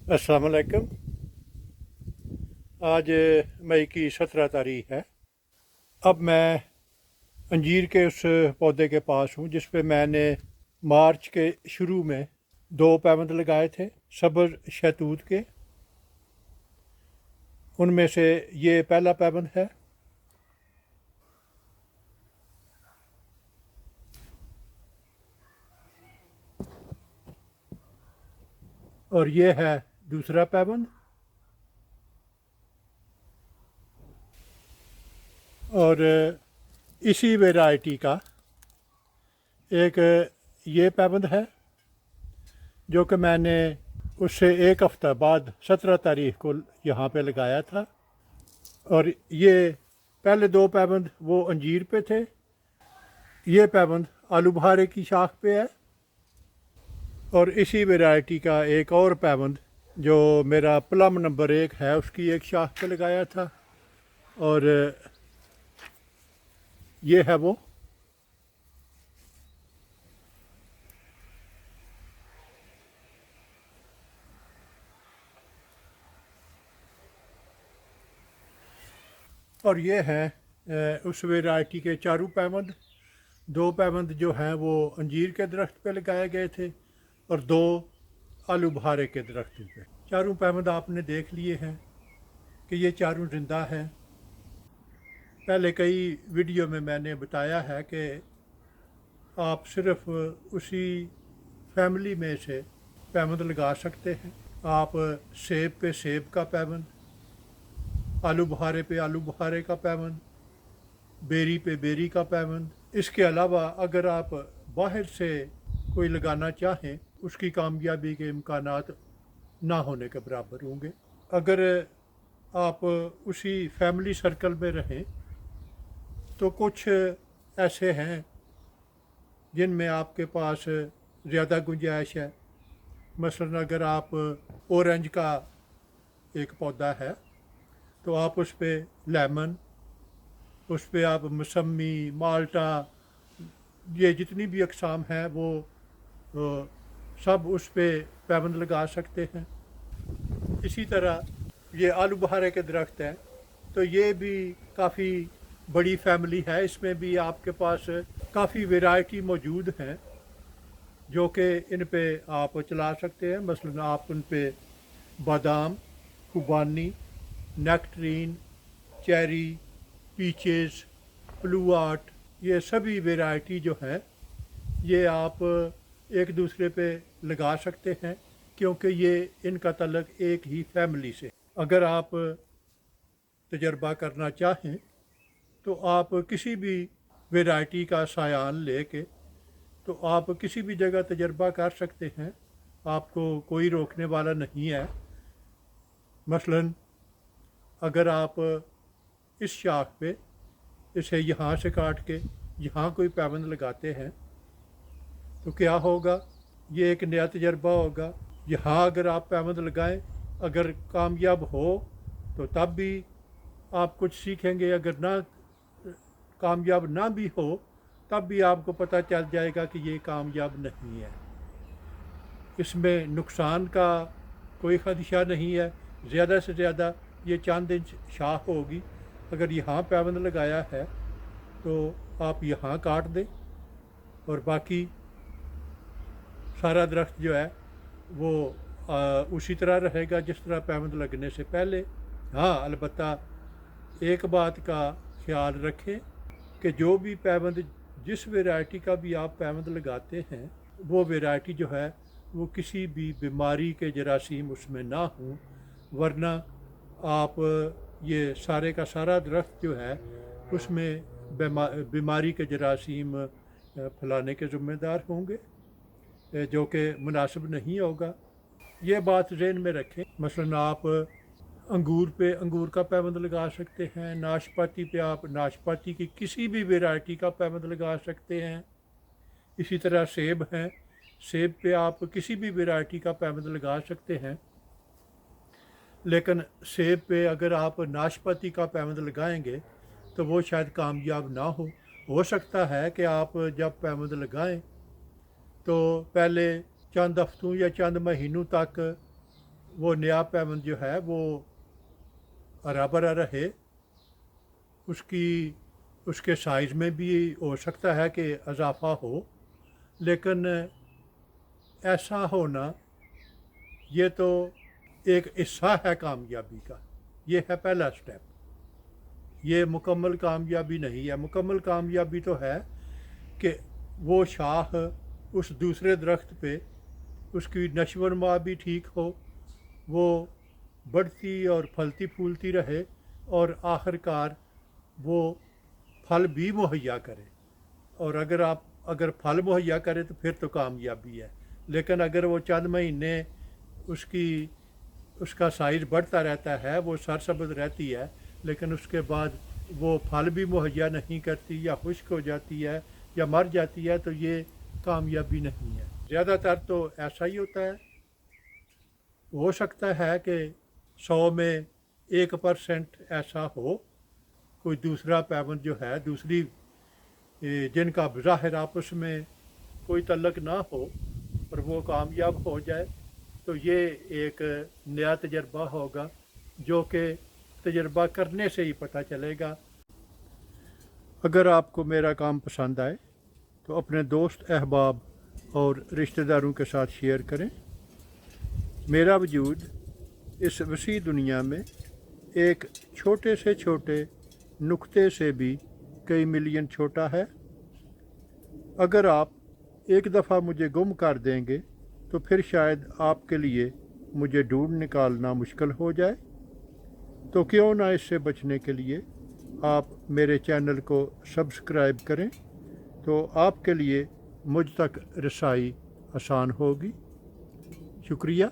अस्सलाम वालेकुम। आज मई की 17 तारीख है। अब मैं अंजीर के उस पौधे के पास हूँ जिस पे मैंने मार्च के शुरू में 2 पैबंद लगाए थे सब्र शहतूत के। उनमें से ये पहला पैबंद है और ये है दूसरा पैबंद। और इसी वैरायटी का एक ये पैबंद है जो कि मैंने उससे एक हफ़्ता बाद 17 तारीख को यहाँ पे लगाया था। और ये पहले 2 पैबंद वो अंजीर पे थे, ये पैबंद आलू बहारे की शाख पे है। और इसी वैरायटी का एक और पैबंद जो मेरा प्लम नंबर 1 है उसकी एक शाख पे लगाया था। और ये है वो। और ये हैं उस वैरायटी के चारों पैबंद। 2 पैबंद जो हैं वो अंजीर के दरख्त पे लगाए गए थे और 2 आलू बहारे के दरख्त पे। चारों पैबंद आपने देख लिए हैं कि ये चारों ज़िंदा हैं। पहले कई वीडियो में मैंने बताया है कि आप सिर्फ उसी फैमिली में से पैबंद लगा सकते हैं। आप सेब पे सेब का पैबंद, आलू बुखारे पे आलू बुखारे का पैबंद, बेरी पे बेरी का पैबंद। इसके अलावा अगर आप बाहर से कोई लगाना चाहें उसकी कामयाबी के इम्कानात ना होने के बराबर होंगे। अगर आप उसी फैमिली सर्कल में रहें तो कुछ ऐसे हैं जिनमें आपके पास ज़्यादा गुंजाइश है। मसलन अगर आप ऑरेंज का एक पौधा है तो आप उस पर लेमन, उस पर आप मौसमी, माल्टा, ये जितनी भी अकसाम हैं वो सब उस पर पैबंद लगा सकते हैं। इसी तरह ये आलू बहारे के दरख्त हैं तो ये भी काफ़ी बड़ी फैमिली है। इसमें भी आपके पास काफ़ी वैरायटी मौजूद हैं जो कि इन पे आप चला सकते हैं। मसलन आप उन पे बादाम, खुबानी, नेक्टरीन, चेरी, पीचेस, ब्लू आर्ट, ये सभी वैरायटी जो हैं ये आप एक दूसरे पे लगा सकते हैं क्योंकि ये इनका तल्लक एक ही फैमिली से। अगर आप तजर्बा करना चाहें तो आप किसी भी वैरायटी का सायान लेके तो आप किसी भी जगह तजर्बा कर सकते हैं, आपको कोई रोकने वाला नहीं है। मसलन अगर आप इस शाख पे इसे यहाँ से काट के यहाँ कोई पैबंद लगाते हैं तो क्या होगा, ये एक नया तजर्बा होगा। यहाँ अगर आप पैबंद लगाएं, अगर कामयाब हो तो तब भी आप कुछ सीखेंगे, अगर ना कामयाब ना भी हो तब भी आपको पता चल जाएगा कि ये कामयाब नहीं है। इसमें नुकसान का कोई ख़दशा नहीं है। ज़्यादा से ज़्यादा ये चंद इंच शाख होगी। अगर यहाँ पैबंद लगाया है तो आप यहाँ काट दें और बाकी सारा दरख्त जो है वो उसी तरह रहेगा जिस तरह पैबंद लगने से पहले। हाँ, अलबत्ता एक बात का ख्याल रखें कि जो भी पैबंद, जिस वैरायटी का भी आप पैबंद लगाते हैं वो वैरायटी जो है वो किसी भी बीमारी के जरासीम उसमें ना हों, वरना आप ये सारे का सारा दरख्त जो है उसमें बीमारी के जरासीम फैलाने के ज़िम्मेदार होंगे जो कि मुनासिब नहीं होगा। ये बात ज़हन में रखें। मसलन आप अंगूर पे अंगूर का पैबंद लगा सकते हैं, नाशपाती पे आप नाशपाती की किसी भी वैरायटी का पैबंद लगा सकते हैं। इसी तरह सेब हैं, सेब पे आप किसी भी वैरायटी का पैबंद लगा सकते हैं। लेकिन सेब पे अगर आप नाशपाती का पैबंद लगाएंगे तो वो शायद कामयाब ना हो सकता है कि आप जब पैबंद लगाएं तो पहले चंद हफ्तों या चंद महीनों तक वो नया पैबंद जो है वो हरा भरा रहे, उसके साइज़ में भी हो सकता है कि इजाफा हो, लेकिन ऐसा होना ये तो एक हिस्सा है कामयाबी का। ये है पहला स्टेप, ये मुकम्मल कामयाबी नहीं है। मुकम्मल कामयाबी तो है कि वो शाख उस दूसरे दरख्त पे उसकी नशो व नमा भी ठीक हो, वो बढ़ती और फलती फूलती रहे और आखिरकार वो फल भी मुहैया करे। और अगर फल मुहैया करे तो फिर तो कामयाबी है। लेकिन अगर वो चंद महीने उसका साइज़ बढ़ता रहता है, वो सरसब्ज़ रहती है, लेकिन उसके बाद वो फल भी मुहैया नहीं करती या खुश्क हो जाती है या मर जाती है, तो ये कामयाबी नहीं है। ज़्यादातर तो ऐसा ही होता है। हो सकता है कि 100 में 1% ऐसा हो, कोई दूसरा पैबंद जो है, दूसरी जिनका ज़ाहिर आपस में कोई तल्लक ना हो और वो कामयाब हो जाए, तो ये एक नया तजर्बा होगा जो कि तजर्बा करने से ही पता चलेगा। अगर आपको मेरा काम पसंद आए तो अपने दोस्त, अहबाब और रिश्तेदारों के साथ शेयर करें। मेरा वजूद इस वसी दुनिया में एक छोटे से छोटे नुक्ते से भी कई मिलियन छोटा है। अगर आप एक दफ़ा मुझे गुम कर देंगे तो फिर शायद आपके लिए मुझे ढूंढ निकालना मुश्किल हो जाए। तो क्यों ना इससे बचने के लिए आप मेरे चैनल को सब्सक्राइब करें, तो आपके लिए मुझ तक रसाई आसान होगी। शुक्रिया।